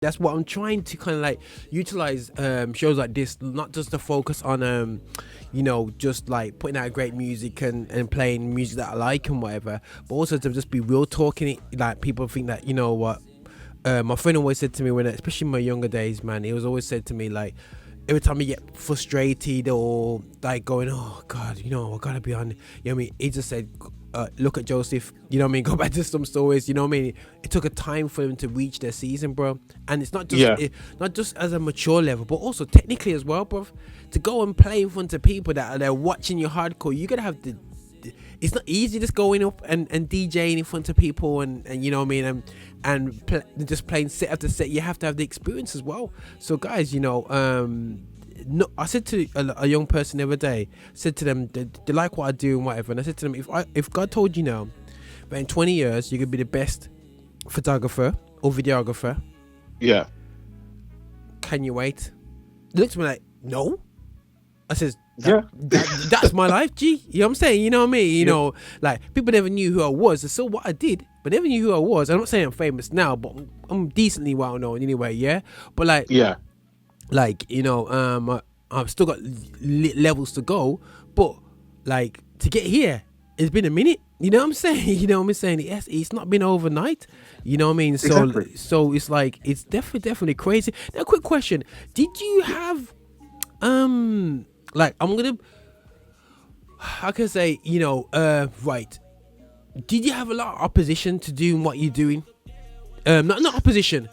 That's what I'm trying to kind of like utilize shows like this, not just to focus on just like putting out great music and playing music that I like and whatever, but also to just be real talking it. Like people think that, you know what, my friend always said to me, when especially in my younger days, man, he was always said to me, like, every time you get frustrated or like going, oh God, I gotta be on, what I mean, he just said, look at Joseph, what I mean, go back to some stories, what I mean. It took a time for them to reach their season, bro, and it's not just not just as a mature level, but also technically as well, bro. To go and play in front of people that are there watching you hardcore, you gotta have the. It's not easy just going up and DJing in front of people and you know what I mean, and just playing set after set. You have to have the experience as well. So guys, no, I said to a young person the other day, said to them, they like what I do and whatever, and I said to them, if God told you now that in 20 years you could be the best photographer or videographer, can you wait? They looked at me like, no. I says, that's my life, G. You know what I'm saying? You know what I mean? Like, people never knew who I was. They saw what I did, but never knew who I was. I'm not saying I'm famous now, but I'm decently well known anyway, yeah? But like, I've still got levels to go, but like, to get here, it's been a minute. You know what I'm saying? You know what I'm saying? It's not been overnight. You know what I mean? So, exactly. So it's like, it's definitely crazy. Now, quick question. Did you have, like, I'm gonna, how can I say, right, did you have a lot of opposition to doing what you're doing? Not opposition,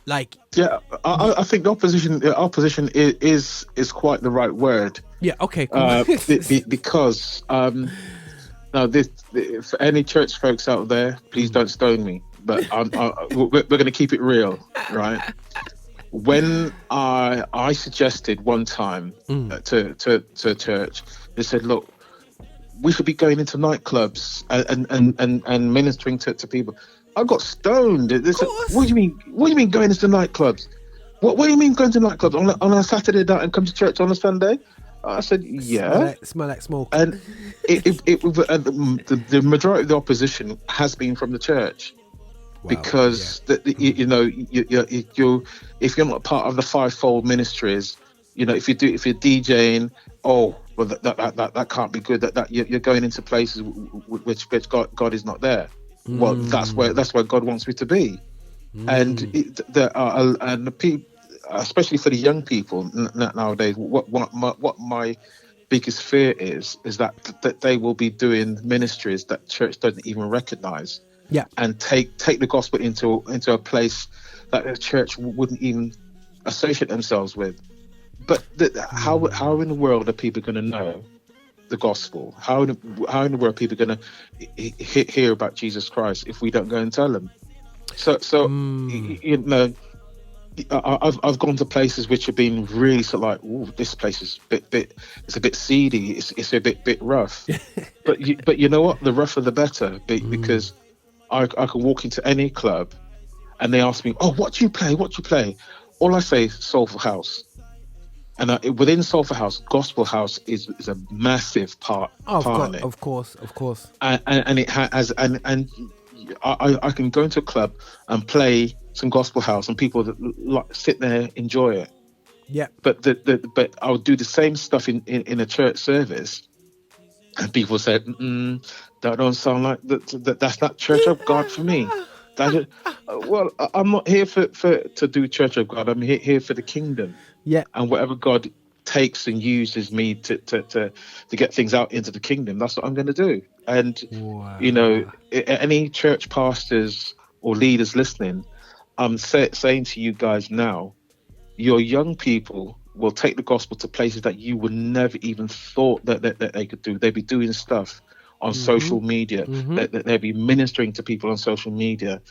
like, I think the opposition is quite the right word. Okay, cool. Because now this, for any church folks out there, please don't stone me, but we're going to keep it real, right? When I suggested one time to a church, they said, look, we should be going into nightclubs and ministering to people. I got stoned. They said, what do you mean? What do you mean going into nightclubs? What do you mean going to nightclubs on a Saturday night and come to church on a Sunday? I said, yeah. Smell like smoke. And the majority of the opposition has been from the church. Wow, because if you're not part of the fivefold ministries, if you're DJing, that can't be good. That you're going into places which God is not there. Well, that's where God wants me to be, and the people, especially for the young people nowadays. What my biggest fear is that they will be doing ministries that church doesn't even recognize. And take the gospel into a place that the church wouldn't even associate themselves with. But how in the world are people going to know the gospel? How in the world are people going to hear about Jesus Christ if we don't go and tell them? So I've gone to places which have been really sort of like, ooh, this place is it's a bit seedy, it's a bit rough. but you know what? The rougher the better, because I can walk into any club and they ask me, oh, what do you play? All I say is soulful house. And within soulful house, gospel house is a massive part of it. Of course. And it has, and I can go into a club and play some gospel house and people that sit there, enjoy it. Yeah. But but I'll do the same stuff in a church service, and people say, that don't sound like that's not Church of God for me. Well, I'm not here to do Church of God. I'm here for the kingdom. Yeah. And whatever God takes and uses me to get things out into the kingdom, that's what I'm going to do. And any church pastors or leaders listening, I'm saying to you guys now, your young people will take the gospel to places that you would never even thought that they could do. They'd be doing stuff on social media. They'll be ministering to people on social media,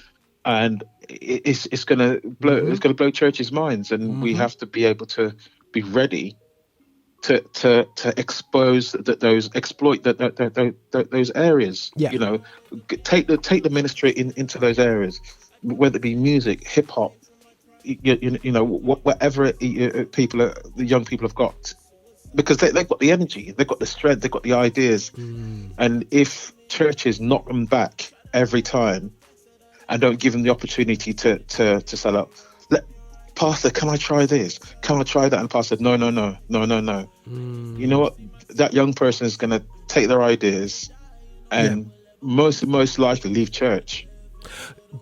and it's going to blow. It's going to blow churches' minds, and we have to be able to be ready to expose exploit those areas. Yeah. Take the ministry into those areas, whether it be music, hip hop, whatever the young people have got. Because they've got the energy, they've got the strength, they've got the ideas. And if churches knock them back every time and don't give them the opportunity to sell out, Pastor, can I try this? Can I try that? And Pastor said, no, no, no, no, no, no. You know what? That young person is going to take their ideas and most likely leave church.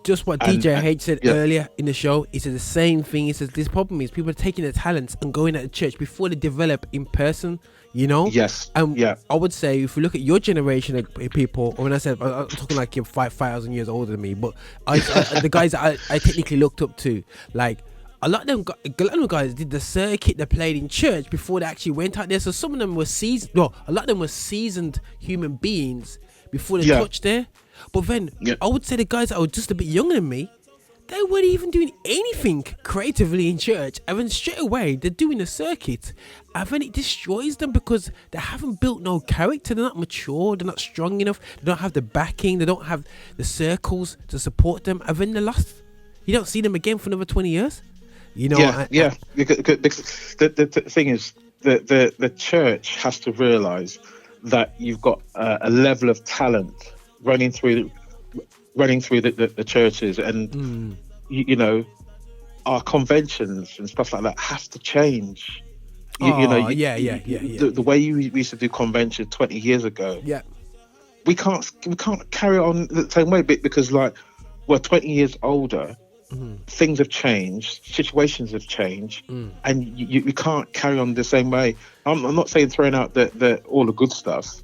Just what DJ H said earlier in the show. He said the same thing. He says this problem is people are taking their talents and going at the church before they develop in person. You know. Yes. I would say if you look at your generation of people, or when I said I'm talking like you're 5,000 years older than me, but the guys that I technically looked up to, like a lot of them guys did the circuit, they played in church before they actually went out there. So some of them were seasoned. No, a lot of them were seasoned human beings before they touched there. But then I would say the guys that were just a bit younger than me, they weren't even doing anything creatively in church, and then straight away they're doing a circuit, and then it destroys them because they haven't built no character. They're not mature, they're not strong enough, they don't have the backing, they don't have the circles to support them, and then they're lost. You don't see them again for another 20 years. You know. Because the thing is, the church has to realise that you've got a level of talent running through the churches, and you know, our conventions and stuff like that have to change. The way we used to do conventions 20 years ago, we can't carry on the same way because like we're 20 years older. Things have changed, situations have changed, and you can't carry on the same way. I'm not saying throwing out all the good stuff,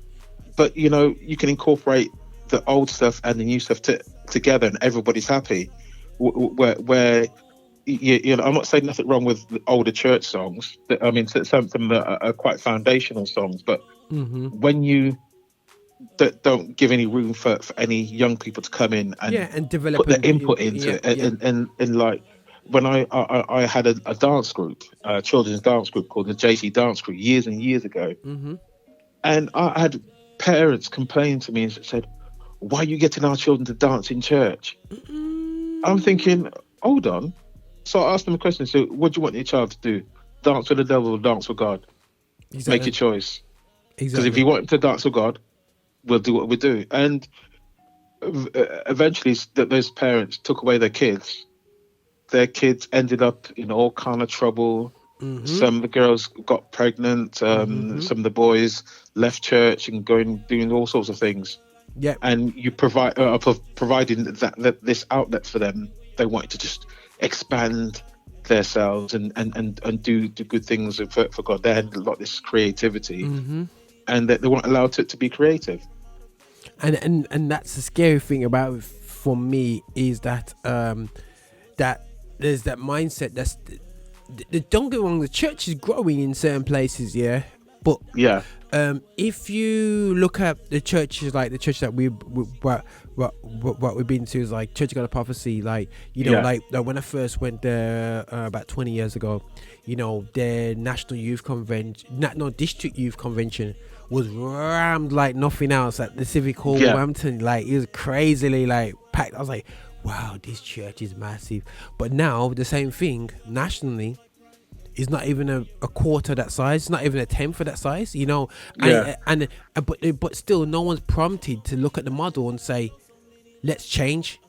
but you know, you can incorporate the old stuff and the new stuff together, and everybody's happy. Where you know, I'm not saying nothing wrong with the older church songs. I mean, some of them are quite foundational songs, but when you don't give any room for any young people to come in and develop, put their input into it, and like when I had a dance group, a children's dance group called the Djay dance group years and years ago, and I had parents complaining to me and said, why are you getting our children to dance in church? I'm thinking, hold on. So I asked them a question. So what do you want your child to do? Dance with the devil or dance with God? Exactly. Make your choice. Because if you want him to dance with God, we'll do what we do. And eventually those parents took away their kids. Their kids ended up in all kind of trouble. Some of the girls got pregnant. Some of the boys left church and doing all sorts of things. Yeah, and you providing that this outlet for them. They wanted to just expand themselves and do good things for God. They had a lot of this creativity, and they weren't allowed to be creative. And that's the scary thing about it for me is that that there's that mindset that's. Don't get me wrong, the church is growing in certain places, but if you look at the churches, like the church that what we've been to is like Church of God of Prophecy, like you know, like when I first went there about 20 years ago, you know, their national youth convention, district youth convention was rammed like nothing else at the Civic Hall, Hampton. Like it was crazily like packed. I was like, wow, this church is massive. But now the same thing nationally is not even a quarter that size. It's not even a tenth of that size, you know. But still, no one's prompted to look at the model and say, let's change.